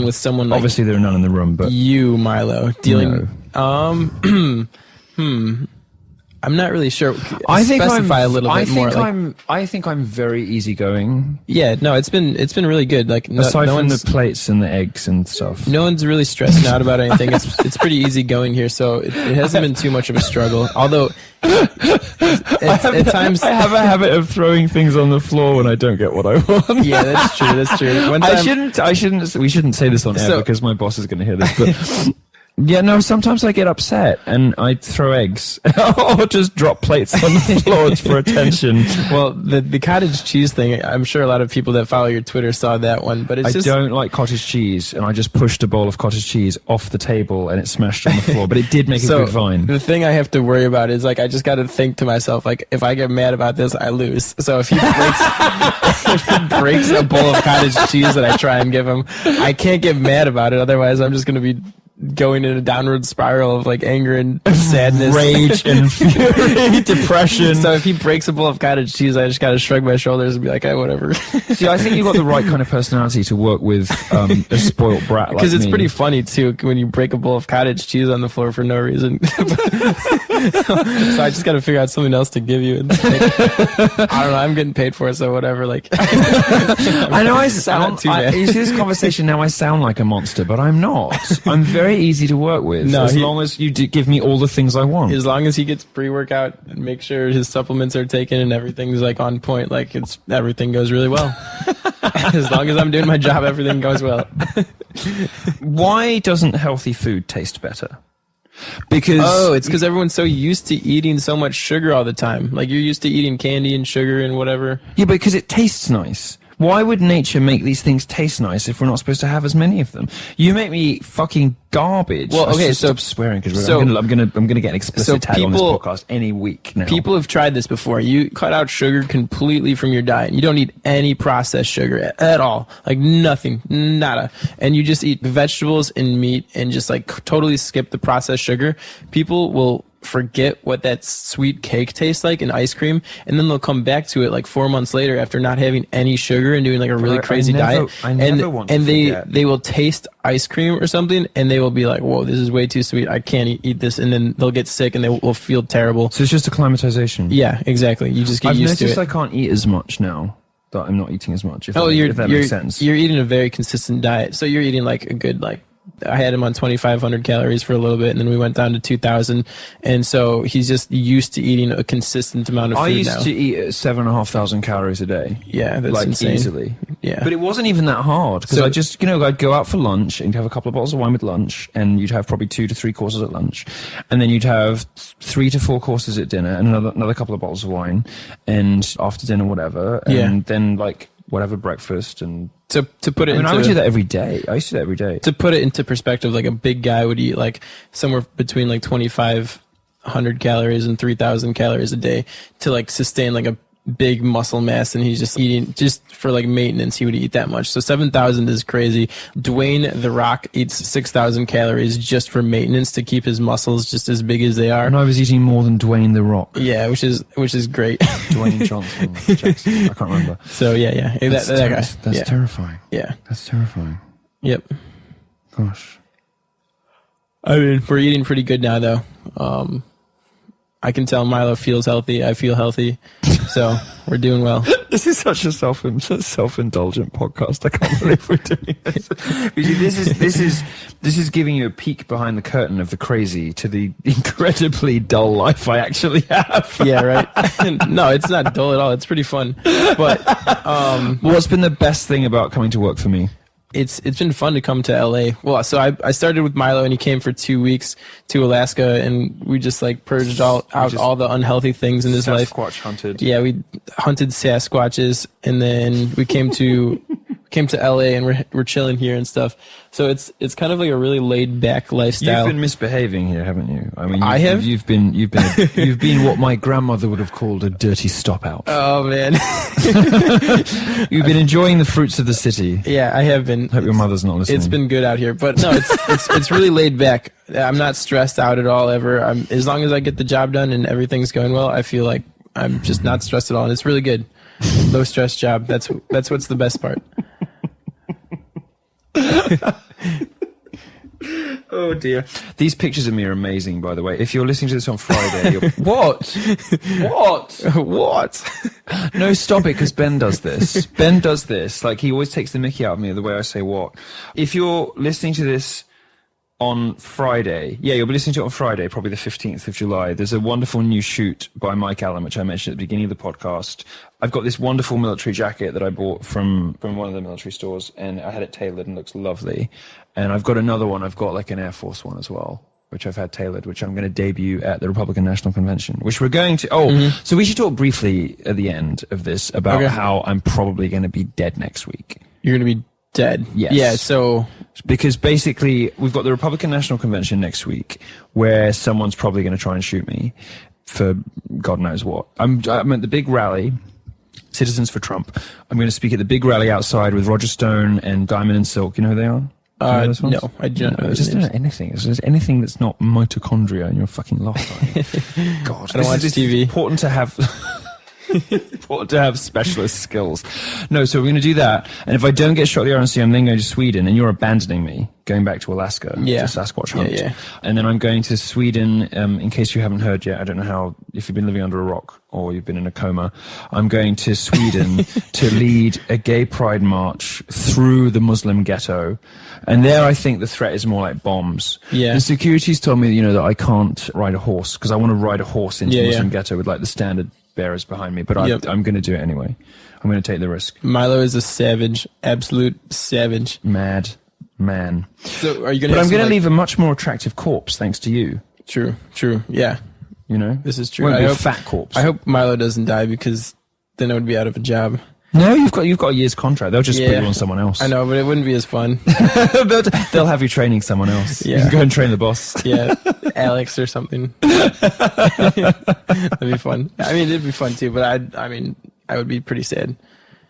[SPEAKER 2] with someone like
[SPEAKER 1] obviously there are none in the room, but
[SPEAKER 2] you, Milo, dealing.
[SPEAKER 1] No.
[SPEAKER 2] I'm not really sure.
[SPEAKER 1] I think
[SPEAKER 2] Specify a little bit more.
[SPEAKER 1] I think I'm very easygoing.
[SPEAKER 2] Yeah, no, it's been really good. Like
[SPEAKER 1] aside from the plates and the eggs and stuff.
[SPEAKER 2] No one's really stressing out about anything. It's pretty easy going here, so it hasn't been too much of a struggle. Although at times
[SPEAKER 1] I have a habit of throwing things on the floor when I don't get what I want.
[SPEAKER 2] Yeah, that's true. That's true. One time,
[SPEAKER 1] I shouldn't. We shouldn't say this on air because my boss is going to hear this. But yeah, no. Sometimes I get upset and I throw eggs or just drop plates on the floor for attention.
[SPEAKER 2] Well, the cottage cheese thing. I'm sure a lot of people that follow your Twitter saw that one. But I
[SPEAKER 1] don't like cottage cheese, and I just pushed a bowl of cottage cheese off the table and it smashed on the floor. But it did make a good vine.
[SPEAKER 2] The thing I have to worry about is like I just got to think to myself like if I get mad about this, I lose. So if he breaks a bowl of cottage cheese that I try and give him, I can't get mad about it. Otherwise, I'm just going to be going in a downward spiral of like anger and sadness,
[SPEAKER 1] rage and fury, depression.
[SPEAKER 2] So if he breaks a bowl of cottage cheese, I just gotta shrug my shoulders and be like, "Hey, whatever."
[SPEAKER 1] See, I think you've got the right kind of personality to work with a spoiled brat like me.
[SPEAKER 2] Because it's pretty funny too when you break a bowl of cottage cheese on the floor for no reason. So I just gotta figure out something else to give you. And like, I don't know. I'm getting paid for it, so whatever. Like,
[SPEAKER 1] I know I sound.
[SPEAKER 2] too bad.
[SPEAKER 1] You see this conversation now. I sound like a monster, but I'm not. I'm very easy to work with.
[SPEAKER 2] No,
[SPEAKER 1] as long as you give me all the things I want.
[SPEAKER 2] As long as he gets pre-workout and make sure his supplements are taken and everything's like on point, like everything goes really well. As long as I'm doing my job, everything goes well.
[SPEAKER 1] Why doesn't healthy food taste better? Because
[SPEAKER 2] it's because everyone's so used to eating so much sugar all the time. Like you're used to eating candy and sugar and whatever.
[SPEAKER 1] Yeah, because it tastes nice. Why would nature make these things taste nice if we're not supposed to have as many of them? You make me eat fucking garbage.
[SPEAKER 2] Well, okay, so
[SPEAKER 1] stop swearing because I'm gonna get an explicit tag on this podcast any week now.
[SPEAKER 2] People have tried this before. You cut out sugar completely from your diet. You don't eat any processed sugar at all, like nothing, nada, and you just eat vegetables and meat and just like totally skip the processed sugar. People will forget what that sweet cake tastes like in ice cream, and then they'll come back to it like 4 months later after not having any sugar and doing like a really crazy diet. And they will taste ice cream or something, and they will be like, whoa, this is way too sweet. I can't eat this. And then they'll get sick and they will feel terrible.
[SPEAKER 1] So it's just acclimatization.
[SPEAKER 2] Yeah, exactly. You just get used to it.
[SPEAKER 1] I've noticed I can't eat as much now. That I'm not eating as much. If that makes sense.
[SPEAKER 2] You're eating a very consistent diet. So you're eating like a good, like, I had him on 2,500 calories for a little bit, and then we went down to 2,000. And so he's just used to eating a consistent amount of food now.
[SPEAKER 1] I used to eat 7,500 calories a day.
[SPEAKER 2] Yeah, that's
[SPEAKER 1] like
[SPEAKER 2] insane.
[SPEAKER 1] Easily.
[SPEAKER 2] Yeah.
[SPEAKER 1] But it wasn't even that hard, because I just, I'd go out for lunch and you'd have a couple of bottles of wine with lunch, and you'd have probably 2 to 3 courses at lunch, and then you'd have 3 to 4 courses at dinner, and another couple of bottles of wine, and after dinner, whatever, and then like whatever breakfast and.
[SPEAKER 2] To put it
[SPEAKER 1] I would do that every day. I used to do that every day.
[SPEAKER 2] To put it into perspective, like a big guy would eat like somewhere between like 2,500 calories and 3,000 calories a day to like sustain like a big muscle mass, and he's just eating just for like maintenance. He would eat that much. So 7,000 is crazy. Dwayne The Rock eats 6,000 calories just for maintenance to keep his muscles just as big as they are.
[SPEAKER 1] And I was eating more than Dwayne The Rock.
[SPEAKER 2] Yeah, which is great.
[SPEAKER 1] Dwayne Johnson Jackson. I can't remember.
[SPEAKER 2] So yeah. That guy.
[SPEAKER 1] That's terrifying.
[SPEAKER 2] Yeah.
[SPEAKER 1] That's terrifying.
[SPEAKER 2] Yep.
[SPEAKER 1] Gosh.
[SPEAKER 2] I mean, we're eating pretty good now, though. I can tell Milo feels healthy. I feel healthy. So we're doing well.
[SPEAKER 1] This is such a self-indulgent podcast. I can't believe we're doing this. This is giving you a peek behind the curtain of the crazy to the incredibly dull life I actually have.
[SPEAKER 2] Yeah, right. No, it's not dull at all. It's pretty fun. But
[SPEAKER 1] what's been the best thing about coming to work for me?
[SPEAKER 2] It's been fun to come to LA. Well, so I started with Milo, and he came for 2 weeks to Alaska, and we just like purged out all the unhealthy things in his life.
[SPEAKER 1] Sasquatch hunted.
[SPEAKER 2] Yeah, we hunted Sasquatches, and then we came to LA, and we're chilling here and stuff. So it's kind of like a really laid back lifestyle.
[SPEAKER 1] You've been misbehaving here, haven't you? I mean,
[SPEAKER 2] I have.
[SPEAKER 1] You've been what my grandmother would have called a dirty stop out.
[SPEAKER 2] Oh man.
[SPEAKER 1] You've been enjoying the fruits of the city.
[SPEAKER 2] Yeah, I have been.
[SPEAKER 1] Hope your mother's not listening.
[SPEAKER 2] It's been good out here, but no, it's really laid back. I'm not stressed out at all ever. As long as I get the job done and everything's going well, I feel like I'm just not stressed at all, and it's really good. Low stress job. That's what's the best part.
[SPEAKER 1] Oh dear. These pictures of me are amazing, by the way. If you're listening to this on Friday, what? No, stop it, because Ben does this. Ben does this. Like, he always takes the mickey out of me the way I say what. If you're listening to this on Friday, you'll be listening to it on Friday, probably the 15th of July. There's a wonderful new shoot by Mike Allen, which I mentioned at the beginning of the podcast. I've got this wonderful military jacket that I bought from one of the military stores, and I had it tailored and looks lovely. And I've got another one. I've got like an Air Force one as well, which I've had tailored, which I'm going to debut at the Republican National Convention, which we're going to. So we should talk briefly at the end of this about how I'm probably going to be dead next week.
[SPEAKER 2] You're going to be dead?
[SPEAKER 1] Yes.
[SPEAKER 2] Yeah, so...
[SPEAKER 1] Because basically, we've got the Republican National Convention next week, where someone's probably going to try and shoot me for God knows what. I'm at the big rally, Citizens for Trump. I'm going to speak at the big rally outside with Roger Stone and Diamond and Silk. You know who they are?
[SPEAKER 2] No, I don't know.
[SPEAKER 1] It's just anything. It's just anything that's not mitochondria in your fucking life. God,
[SPEAKER 2] I don't watch TV.
[SPEAKER 1] Important to have. Important to have specialist skills. No, so we're going to do that. And if I don't get shot at the RNC, I'm then going to Sweden, and you're abandoning me, going back to Alaska to Sasquatch hunt.
[SPEAKER 2] Yeah.
[SPEAKER 1] And then I'm going to Sweden, in case you haven't heard yet. I don't know how, if you've been living under a rock or you've been in a coma. I'm going to Sweden to lead a gay pride march through the Muslim ghetto. And there I think the threat is more like bombs.
[SPEAKER 2] Yeah.
[SPEAKER 1] The security's told me, that I can't ride a horse, because I want to ride a horse into the Muslim ghetto with like the standard bearers behind me, but I'm going to do it anyway. I'm going to take the risk.
[SPEAKER 2] Milo is a savage, absolute savage.
[SPEAKER 1] Mad man.
[SPEAKER 2] So are you going to?
[SPEAKER 1] But I'm going to leave a much more attractive corpse thanks to you.
[SPEAKER 2] True. Yeah.
[SPEAKER 1] This
[SPEAKER 2] is true.
[SPEAKER 1] Won't be a fat corpse.
[SPEAKER 2] I hope Milo doesn't die, because then I would be out of a job.
[SPEAKER 1] No, you've got a year's contract. They'll just put you on someone else.
[SPEAKER 2] I know, but it wouldn't be as fun.
[SPEAKER 1] They'll have you training someone else.
[SPEAKER 2] Yeah.
[SPEAKER 1] You can go and train the boss.
[SPEAKER 2] Yeah, Alex or something. That'd be fun. I mean, it'd be fun too, but I would be pretty sad.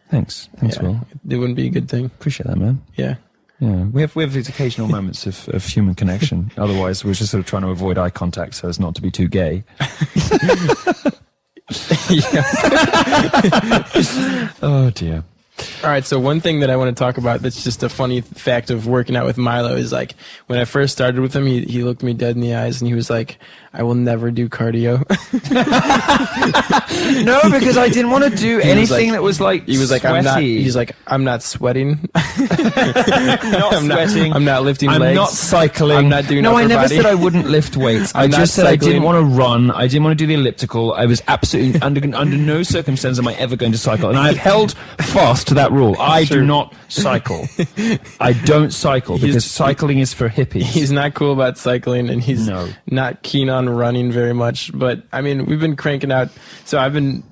[SPEAKER 1] Thanks, Will.
[SPEAKER 2] It wouldn't be a good thing.
[SPEAKER 1] Appreciate that, man.
[SPEAKER 2] Yeah.
[SPEAKER 1] Yeah, we have these occasional moments of human connection. Otherwise, we're just sort of trying to avoid eye contact so as not to be too gay. Oh dear.
[SPEAKER 2] All right, so one thing that I want to talk about that's just a funny fact of working out with Milo is like when I first started with him, he looked me dead in the eyes and he was like, "I will never do cardio."
[SPEAKER 1] No, because I didn't want to do anything that was like
[SPEAKER 2] he was like
[SPEAKER 1] sweaty.
[SPEAKER 2] I'm not sweating.
[SPEAKER 1] I'm not sweating.
[SPEAKER 2] I'm not lifting
[SPEAKER 1] I'm
[SPEAKER 2] legs.
[SPEAKER 1] not cycling.
[SPEAKER 2] I'm not doing
[SPEAKER 1] No, I
[SPEAKER 2] upper
[SPEAKER 1] never
[SPEAKER 2] body.
[SPEAKER 1] said I wouldn't lift weights. I
[SPEAKER 2] I'm not
[SPEAKER 1] just said I didn't
[SPEAKER 2] cycling.
[SPEAKER 1] want to run. I didn't want to do the elliptical. I was absolutely under no circumstance am I ever going to cycle. And I've held fast to that rule. I do not cycle. I don't cycle because cycling is for hippies.
[SPEAKER 2] He's not cool about cycling, and he's not keen on running very much. But I mean, we've been cranking out. So I've been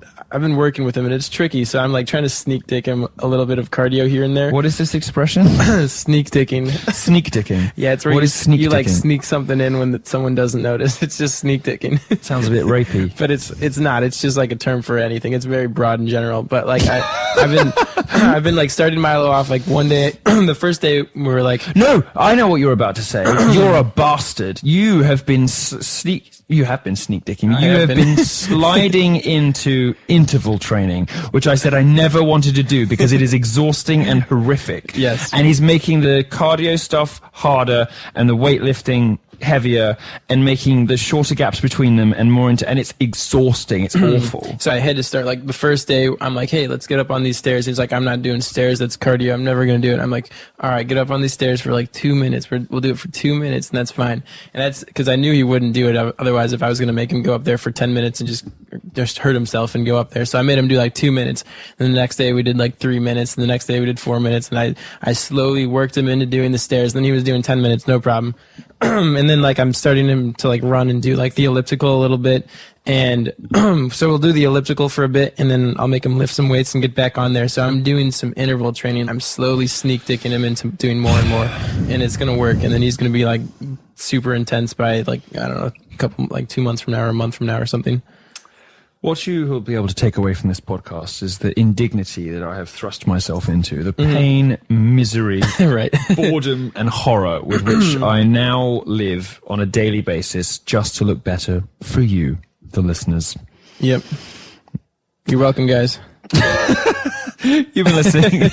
[SPEAKER 2] working with him, and it's tricky. So I'm like trying to sneak dick him a little bit of cardio here and there.
[SPEAKER 1] What is this expression?
[SPEAKER 2] Sneak dicking.
[SPEAKER 1] Sneak dicking.
[SPEAKER 2] Yeah, it's where
[SPEAKER 1] What is sneak
[SPEAKER 2] you like
[SPEAKER 1] dicking?
[SPEAKER 2] sneak something in when someone doesn't notice. It's just sneak dicking.
[SPEAKER 1] Sounds a bit rapey.
[SPEAKER 2] But it's not. It's just like a term for anything. It's very broad in general. But like I've been like starting Milo off like one day. The first day we were like,
[SPEAKER 1] No, I know what you're about to say. You're a bastard. You have been sneak dicking. You have been sliding into interval training, which I said I never wanted to do because it is exhausting and horrific.
[SPEAKER 2] Yes.
[SPEAKER 1] And he's making the cardio stuff harder and the weightlifting heavier and making the shorter gaps between them and more into, and it's exhausting. It's awful.
[SPEAKER 2] So I had to start like the first day. I'm like, hey, let's get up on these stairs. He's like, I'm not doing stairs. That's cardio. I'm never going to do it. I'm like, all right, get up on these stairs for like 2 minutes. We'll do it for 2 minutes and that's fine. And that's because I knew he wouldn't do it. Otherwise, if I was going to make him go up there for 10 minutes and just hurt himself and go up there. So I made him do like 2 minutes. And the next day we did like 3 minutes. And the next day we did 4 minutes. And I slowly worked him into doing the stairs. Then he was doing 10 minutes, no problem. And then like I'm starting him to like run and do like the elliptical a little bit. And so we'll do the elliptical for a bit and then I'll make him lift some weights and get back on there. So I'm doing some interval training. I'm slowly sneak dicking him into doing more and more and it's going to work. And then he's going to be like super intense by like, I don't know, a couple, like 2 months from now or a month from now or something.
[SPEAKER 1] What you will be able to take away from this podcast is the indignity that I have thrust myself into, the pain, misery,
[SPEAKER 2] Right.
[SPEAKER 1] boredom, and horror with which I now live on a daily basis just to look better for you, the listeners.
[SPEAKER 2] Yep. You're welcome, guys.
[SPEAKER 1] You've been listening.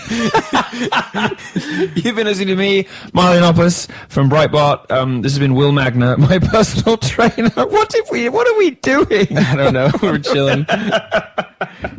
[SPEAKER 1] You've been listening to me, Milo Yiannopoulos from Breitbart. This has been Will Magner, my personal trainer. What are we doing?
[SPEAKER 2] I don't know. We're chilling.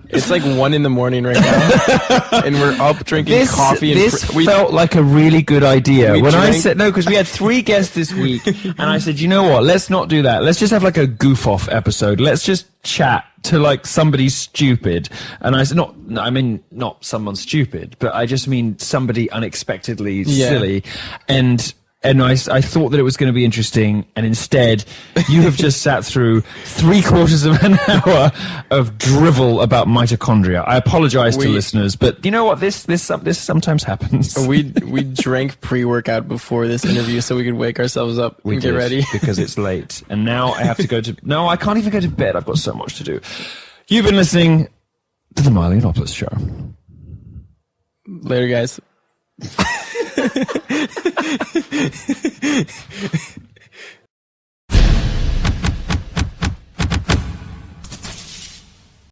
[SPEAKER 2] It's like 1 a.m. right now, and we're up drinking coffee. And
[SPEAKER 1] This felt like a really good idea.
[SPEAKER 2] We
[SPEAKER 1] When I
[SPEAKER 2] drank-
[SPEAKER 1] said no, because we had 3 guests this week, and I said, you know what? Let's not do that. Let's just have like a goof off episode. Let's just chat to like somebody stupid. And I said, not someone stupid, but I just mean somebody unexpectedly silly. And I thought that it was going to be interesting, and instead, you have just sat through 3/4 of an hour of drivel about mitochondria. I apologize to listeners, but you know what? This sometimes happens.
[SPEAKER 2] We drank pre-workout before this interview so we could wake ourselves up and get ready.
[SPEAKER 1] because it's late, and now I have to go to. No, I can't even go to bed. I've got so much to do. You've been listening to the Milo Yiannopoulos Show.
[SPEAKER 2] Later, guys.